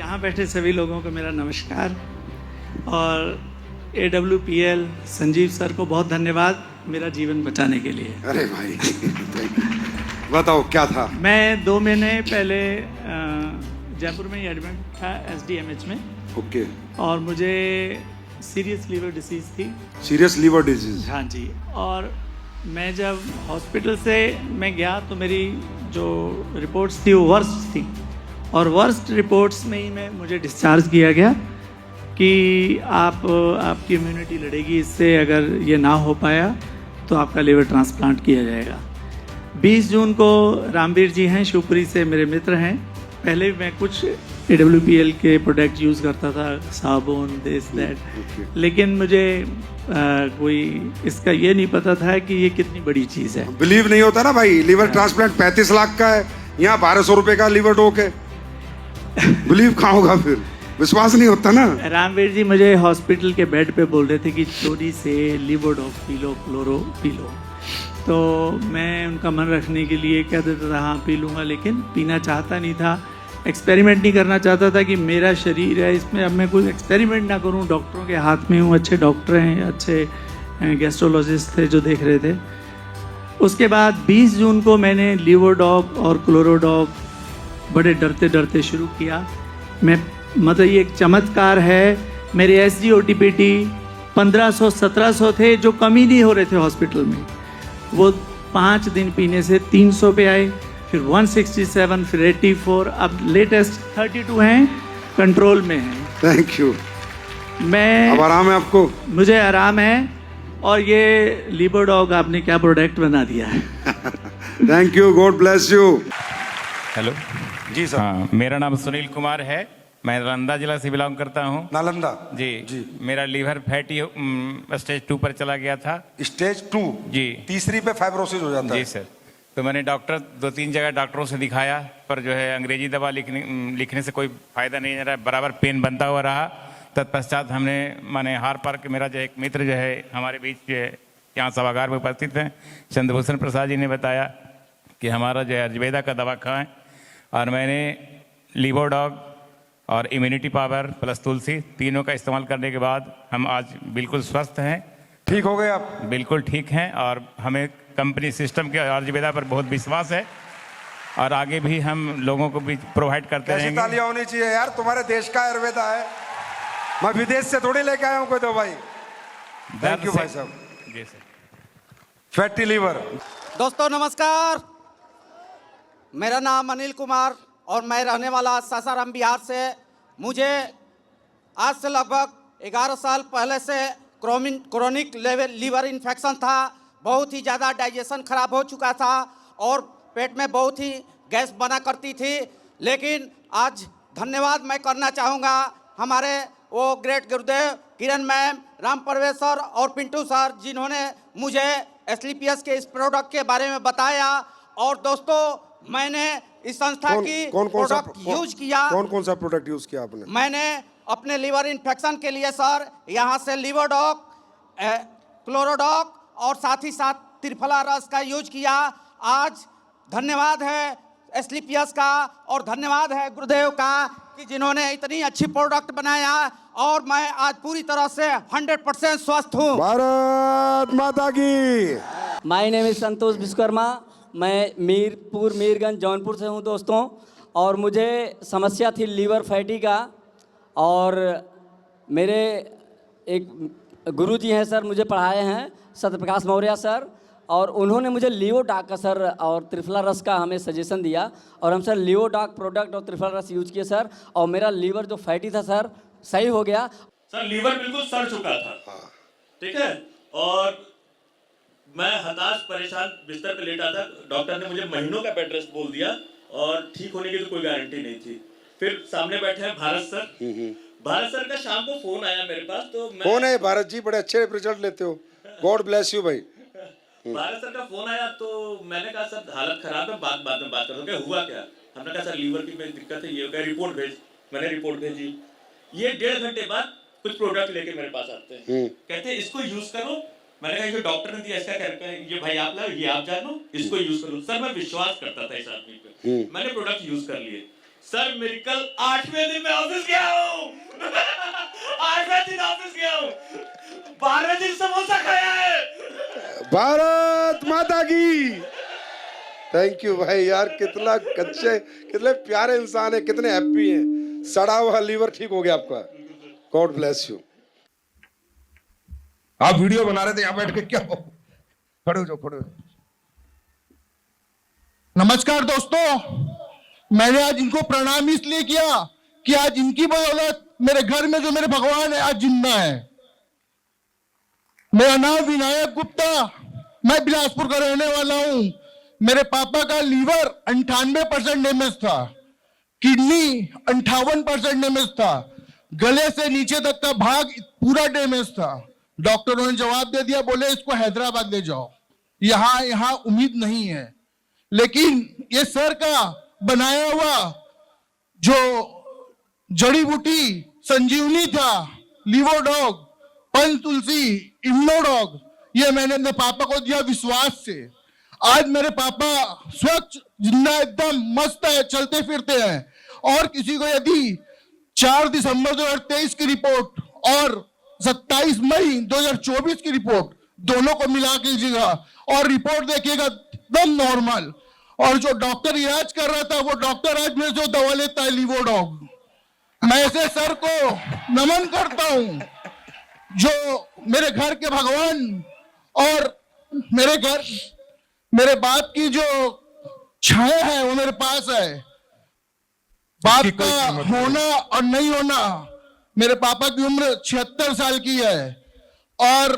यहाँ बैठे सभी लोगों को मेरा नमस्कार और AWPL संजीव सर को बहुत धन्यवाद मेरा जीवन बचाने के लिए। अरे भाई बताओ क्या था? मैं 2 महीने पहले जयपुर में ही एडमिट था SDMH में। ओके। और मुझे सीरियस लीवर डिसीज़ थी। Serious liver disease? हाँ जी। और मैं जब हॉस्पिटल से मैं गया तो मेरी जो रिपोर्ट्स थी वो वर्स्ट थी और वर्स्ट रिपोर्ट्स में ही मुझे डिस्चार्ज किया गया कि आपकी इम्यूनिटी लड़ेगी इससे, अगर ये ना हो पाया तो आपका लीवर ट्रांसप्लांट किया जाएगा। 20 जून को रामवीर जी हैं शिवपुरी से, मेरे मित्र हैं। पहले मैं कुछ AWPL के प्रोडक्ट यूज़ करता था, साबुन दिस दैट, लेकिन मुझे कोई इसका ये नहीं पता था कि ये कितनी बड़ी चीज़ है। बिलीव नहीं होता ना भाई, लीवर ट्रांसप्लांट 35 लाख का है, यहाँ 1200 रुपए का लीवर डोक है। बिलीव कहाँ होगा फिर, विश्वास नहीं होता ना। रामवीर जी मुझे हॉस्पिटल के बेड पे बोल रहे थे कि चोरी से लीवोडॉक P low, chloro P low. तो मैं उनका मन रखने के लिए कह देता था हाँ पी लूँगा, लेकिन पीना चाहता नहीं था, एक्सपेरिमेंट नहीं करना चाहता था कि मेरा शरीर है इसमें अब मैं कोई एक्सपेरिमेंट ना करूँ। डॉक्टरों के हाथ में हूँ, अच्छे डॉक्टर हैं, अच्छे गैस्ट्रोलॉजिस्ट थे जो देख रहे थे। उसके बाद 20 जून को मैंने लीवोडॉक और क्लोरोडॉक बड़े डरते डरते शुरू किया। मैं मतलब ये एक चमत्कार है, मेरे SGOTPT 1500-1700 थे जो कम ही नहीं हो रहे थे हॉस्पिटल में, वो 5 दिन पीने से 300 पे आए, फिर 167, फिर 84, अब लेटेस्ट 32 हैं, कंट्रोल में हैं। Thank you. मैं अब आराम है आपको? मुझे आराम है। और ये लीवोडॉक आपने क्या प्रोडक्ट बना दिया है। Thank you, god bless you. Hello जी सर। हाँ, मेरा नाम सुनील कुमार है, मैं नालंदा जिला से बिलोंग करता हूँ। नालंदा? जी। मेरा लीवर फैटी स्टेज 2 पर चला गया था। स्टेज 2? जी। तीसरी पे फाइब्रोसिस हो जाता है? जी सर। तो मैंने 2-3 जगह डॉक्टरों से दिखाया, पर जो है अंग्रेजी दवा लिखने से कोई फायदा नहीं रहा, बराबर पेन बनता हुआ रहा। तत्पश्चात हमने माने हार पार के मेरा जो एक मित्र जो है हमारे बीच यहाँ सभागार में उपस्थित हैं, चंद्रभूषण प्रसाद जी ने बताया कि हमारा जो है आयुर्वेदा का दवा खाएं, और मैंने लीवोडॉक और इम्यूनिटी पावर प्लस तुलसी तीनों का इस्तेमाल करने के बाद हम आज बिल्कुल स्वस्थ हैं। ठीक हो गए आप? बिल्कुल ठीक हैं, और हमें कंपनी सिस्टम के आयुर्वेदा पर बहुत विश्वास है और आगे भी हम लोगों को भी प्रोवाइड करते रहेंगे। तालियां होनी चाहिए यार, तुम्हारे देश का आयुर्वेदा है, मैं विदेश से थोड़ी लेके आया हूँ कोई दवाई। थैंक यू भाई साहब। जी सर। Fatty liver. दोस्तों नमस्कार, मेरा नाम अनिल कुमार और मैं रहने वाला सासाराम बिहार से। मुझे आज से लगभग 11 साल पहले से क्रोनिक लीवर इन्फेक्शन था, बहुत ही ज़्यादा डाइजेशन खराब हो चुका था और पेट में बहुत ही गैस बना करती थी। लेकिन आज धन्यवाद मैं करना चाहूँगा हमारे वो ग्रेट गुरुदेव किरण मैम, राम परवेश सर और पिंटू सर, जिन्होंने मुझे SLPS के इस प्रोडक्ट के बारे में बताया। और दोस्तों मैंने इस संस्था की प्रोडक्ट यूज किया। कौन सा प्रोडक्ट यूज किया आपने? मैंने अपने लीवर इन्फेक्शन के लिए सर यहाँ से लीवोडॉक, क्लोरोडॉक और साथ ही साथ त्रिफला रस का यूज किया। आज धन्यवाद है SLPS का और धन्यवाद है गुरुदेव का कि जिन्होंने इतनी अच्छी प्रोडक्ट बनाया, और मैं आज पूरी तरह से 100% स्वस्थ हूँ। भारत माता की। माय नेम इज संतोष विश्वकर्मा, मैं मीरगंज जौनपुर से हूँ दोस्तों। और मुझे समस्या थी लीवर फैटी का, और मेरे एक गुरुजी हैं सर, मुझे पढ़ाए हैं सत्यप्रकाश मौर्य सर, और उन्होंने मुझे लीवोडॉक का सर और त्रिफला रस का हमें सजेशन दिया, और हम सर लीवोडॉक प्रोडक्ट और त्रिफला रस यूज किए सर, और मेरा लीवर जो फैटी था सर सही हो गया। सर लीवर बिल्कुल सड़ चुका था, ठीक है, और मैं हताश परेशान बिस्तर पे लेटा था। डॉक्टर ने मुझे महीनों का बेड रेस्ट बोल दिया और ठीक होने की तो कोई गारंटी नहीं थी। फिर सामने बैठे हैं भारत सर। भारत सर का शाम को फोन आया मेरे पास, तो मैं कौन है भारत जी? बड़े अच्छे रिजल्ट लेते हो, गॉड ब्लेस यू भाई। भारत सर का फोन आया तो मैंने कहा सर हालत खराब है, बाद में बात करूँगा, हुआ क्या? हमने कहा सर लीवर की मेरी दिक्कत है, ये रिपोर्ट भेज। मैंने रिपोर्ट भेजी। ये 1.5 घंटे बाद कुछ प्रोडक्ट लेके मेरे पास आते हैं, कहते हैं इसको यूज करो। मैंने कहा ये डॉक्टर ने दिया, इसका क्या, ये भाई आप लाओ, ये आप जानो, इसको यूज करो। सर मैं विश्वास करता था इस आदमी पे, मैंने प्रोडक्ट यूज कर लिए। सर मेरी कल 8वें दिन में ऑफिस गया हूँ 8वें दिन ऑफिस गया हूँ 12वें दिन समोसा खाया है। भारत माता की। थैंक यू भाई यार, कितना कच्चे कितने प्यारे इंसान है, कितने हैप्पी हैं। सड़ा हुआ लीवर ठीक हो गया आपका, गॉड ब्लेस यू। आप वीडियो बना रहे थे यहाँ बैठ के, क्या हो? खड़े हो जाओ, खड़े हो जाओ। नमस्कार दोस्तों, मैंने आज इनको प्रणाम इसलिए किया कि आज इनकी बदौलत मेरे घर में जो मेरे भगवान है आज जिंदा है। मेरा नाम विनायक गुप्ता, मैं बिलासपुर का रहने वाला हूं। मेरे पापा का लीवर 98% डैमेज था, किडनी 58% डैमेज था, गले से नीचे तक का भाग पूरा डैमेज था। डॉक्टरों ने जवाब दे दिया, बोले इसको हैदराबाद ले जाओ, यहां उम्मीद नहीं है। लेकिन ये सर का बनाया हुआ जो जड़ी बूटी संजीवनी था, लीवोडॉग, पंच तुलसी, इम्नोडॉग, ये मैंने अपने पापा को दिया विश्वास से। आज मेरे पापा स्वच्छ जिंदा एकदम मस्त है, चलते फिरते हैं। और किसी को यदि 4 दिसंबर 2023 की रिपोर्ट और 27 मई 2024 की रिपोर्ट दोनों को मिला के लीजिएगा और रिपोर्ट देखिएगा एकदम नॉर्मल। और जो डॉक्टर इलाज कर रहा था वो डॉक्टर आज मेरे जो दवा लेता है लीवोडॉग। मैं ऐसे सर को नमन करता हूं जो मेरे घर के भगवान और मेरे बाप की जो छाया है वो मेरे पास है। बाप का होना और नहीं होना, मेरे पापा की उम्र 76 साल की है और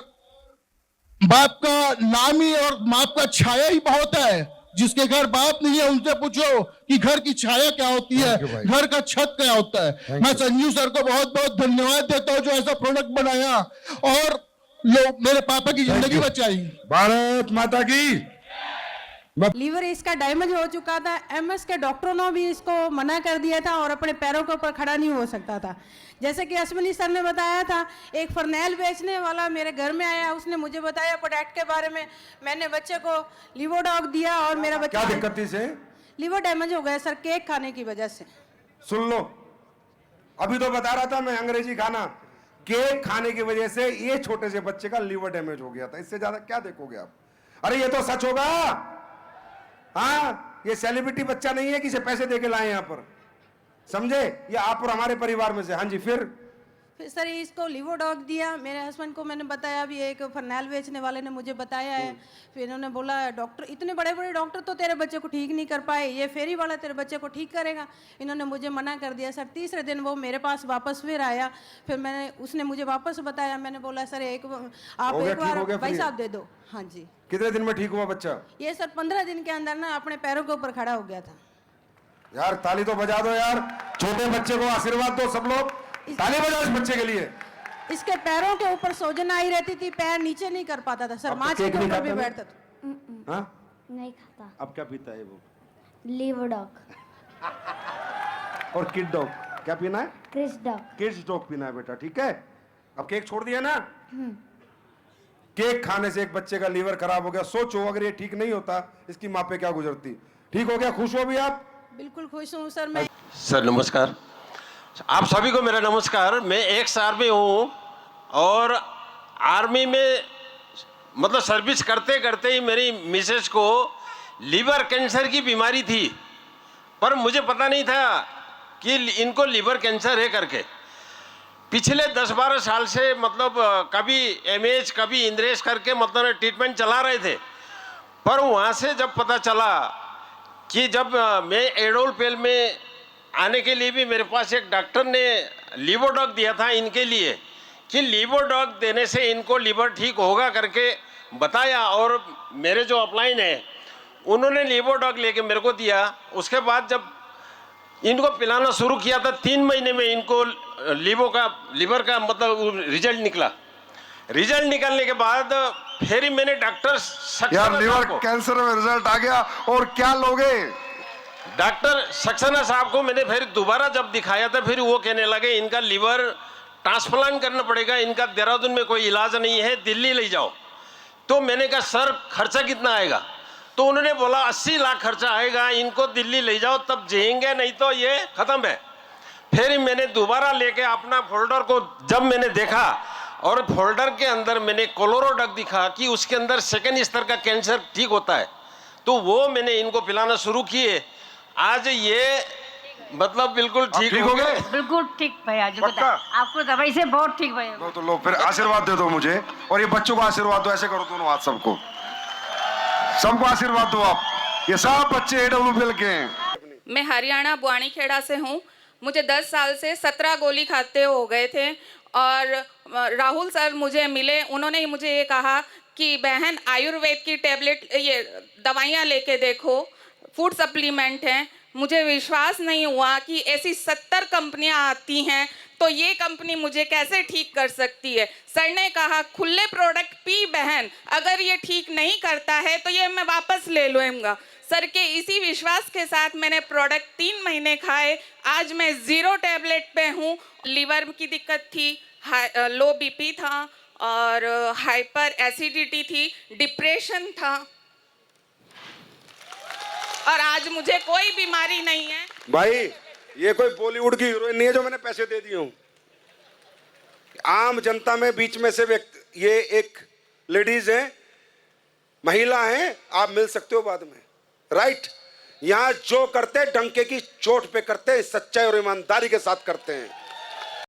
बाप का नाम ही और बाप का छाया ही बहुत है। जिसके घर बाप नहीं है उनसे पूछो कि घर की छाया क्या होती है, घर का छत क्या होता है। मैं संजीव सर को बहुत बहुत धन्यवाद देता हूं जो ऐसा प्रोडक्ट बनाया और लोग मेरे पापा की जिंदगी बचाई। भारत माता की। लीवर इसका डैमेज हो चुका था, एमएस के डॉक्टरों ने भी इसको मना कर दिया था और अपने पैरों के ऊपर खड़ा नहीं हो सकता था। जैसे कि अश्विनी सर ने बताया था, एक फर्नेल बेचने वाला मेरे घर में आया, उसने मुझे बताया प्रोडक्ट के बारे में। मैंने बच्चे को लीवोडॉग दिया और मेरा बच्चा क्या दिक्कत थी इसे? लीवर डैमेज हो गया सर, केक खाने की वजह से। सुन लो, अभी तो बता रहा था मैं, अंग्रेजी खाना, केक खाने की वजह से ये छोटे से बच्चे का लीवर डैमेज हो गया था। इससे ज्यादा क्या देखोगे आप? अरे ये तो सच होगा। हाँ, ये सेलिब्रिटी बच्चा नहीं है कि इसे पैसे देके लाए यहाँ पर, समझे? ये आप और हमारे परिवार में से। हाँ जी, फिर सर इसको लीवोडॉग दिया। मेरे हस्बैंड को मैंने बताया, अभी एक फर्नेल बेचने वाले ने मुझे बताया है। फिर इन्होंने बोला डॉक्टर, इतने बड़े बड़े डॉक्टर तो तेरे बच्चे को ठीक नहीं कर पाए, ये फेरी वाला तेरे बच्चे को ठीक करेगा। इन्होंने मुझे मना कर दिया सर। तीसरे दिन वो मेरे पास वापस फिर आया, फिर उसने मुझे वापस बताया। मैंने बोला सर आप एक बार भाई साहब दे दो। हाँ जी। कितने दिन में ठीक हुआ बच्चा? ये सर 15 दिन के अंदर ना अपने पैरों के ऊपर खड़ा हो गया था। यार ताली तो बजा दो यार, छोटे बच्चे को आशीर्वाद दो सब लोग, ताली बजाओ इस बच्चे के लिए। इसके पैरों के ऊपर सोजन आई रहती थी, पैर नीचे नहीं कर पाता था सर, माँ के ऊपर भी बैठता था। हाँ? नहीं खाता। अब क्या पीता है वो? लीवोडॉग और किड डॉग क्या पीना है? क्रिसडॉग। किड्स डॉग पीना है बेटा, ठीक है? अब केक छोड़ दिया ना? केक खाने से एक बच्चे का लीवर खराब हो गया। सोचो अगर ये ठीक नहीं होता इसकी माँ पे क्या गुजरती। ठीक हो गया, खुश हो भी आप? बिल्कुल खुश हूँ सर मैं। सर नमस्कार, आप सभी को मेरा नमस्कार। मैं एक आर्मी हूँ और आर्मी में मतलब सर्विस करते करते ही मेरी मिसेस को लीवर कैंसर की बीमारी थी, पर मुझे पता नहीं था कि इनको लीवर कैंसर है करके। पिछले 10-12 साल से मतलब कभी एमएच कभी इंद्रेश करके मतलब ट्रीटमेंट चला रहे थे। पर वहाँ से जब पता चला कि जब मैं एडोलपेल में आने के लिए भी मेरे पास एक डॉक्टर ने लीवोडॉग दिया था इनके लिए, कि लीवोडॉग देने से इनको लीवर ठीक होगा करके बताया। और मेरे जो अपलाइन है उन्होंने लीवोडॉग लेके मेरे को दिया। उसके बाद जब इनको पिलाना शुरू किया था 3 महीने में इनको लीवर का मतलब रिजल्ट निकला। रिजल्ट निकलने के बाद फिर मैंने डॉक्टर यार लीवर कैंसर में रिजल्ट आ गया और क्या लोगे? डॉक्टर सक्सेना साहब को मैंने फिर दोबारा जब दिखाया था, फिर वो कहने लगे इनका लीवर ट्रांसप्लांट करना पड़ेगा, इनका देहरादून में कोई इलाज नहीं है, दिल्ली ले जाओ। तो मैंने कहा सर खर्चा कितना आएगा? तो उन्होंने बोला 80 लाख खर्चा आएगा, इनको दिल्ली ले जाओ तब जिएंगे, नहीं तो ये खत्म है। फिर मैंने दोबारा लेके अपना फोल्डर को जब मैंने देखा और फोल्डर के अंदर मैंने क्लोरोडॉग दिखा कि उसके अंदर सेकंड स्तर का कैंसर ठीक होता है, तो वो मैंने इनको पिलाना शुरू किए। आज ये मतलब बिल्कुल ठीक हो गए। बिल्कुल ठीक भैया जी, पक्का? आपको दवाई से बहुत ठीक भैया। तो लो फिर आशीर्वाद दे दो मुझे, और ये बच्चों को आशीर्वाद दो, ऐसे करो दोनों हाथ, सबको आशीर्वाद दो आप। ये सब बच्चे AWPL के हैं। मैं हरियाणा बुआनीखेड़ा से हूँ। मुझे 10 साल से 17 गोली खाते हो गए थे और राहुल सर मुझे मिले, उन्होंने मुझे ये कहा कि बहन आयुर्वेद की टैबलेट ये दवाइयाँ लेके देखो, फूड सप्लीमेंट हैं। मुझे विश्वास नहीं हुआ कि ऐसी 70 कंपनियां आती हैं तो ये कंपनी मुझे कैसे ठीक कर सकती है। सर ने कहा खुले प्रोडक्ट पी बहन, अगर ये ठीक नहीं करता है तो ये मैं वापस ले लूँगा। सर के इसी विश्वास के साथ मैंने प्रोडक्ट 3 महीने खाए, आज मैं 0 टैबलेट पे हूँ। लीवर की दिक्कत थी, लो BP था और हाइपर एसिडिटी थी, डिप्रेशन था, और आज मुझे कोई बीमारी नहीं है। भाई ये कोई बॉलीवुड की हीरोइन नहीं है जो मैंने पैसे दे दिए हूं। आम जनता में बीच में से ये एक लेडीज है, महिला है, आप मिल सकते हो बाद में, राइट। यहाँ जो करते डंके की चोट पे करते हैं, सच्चाई और ईमानदारी के साथ करते हैं।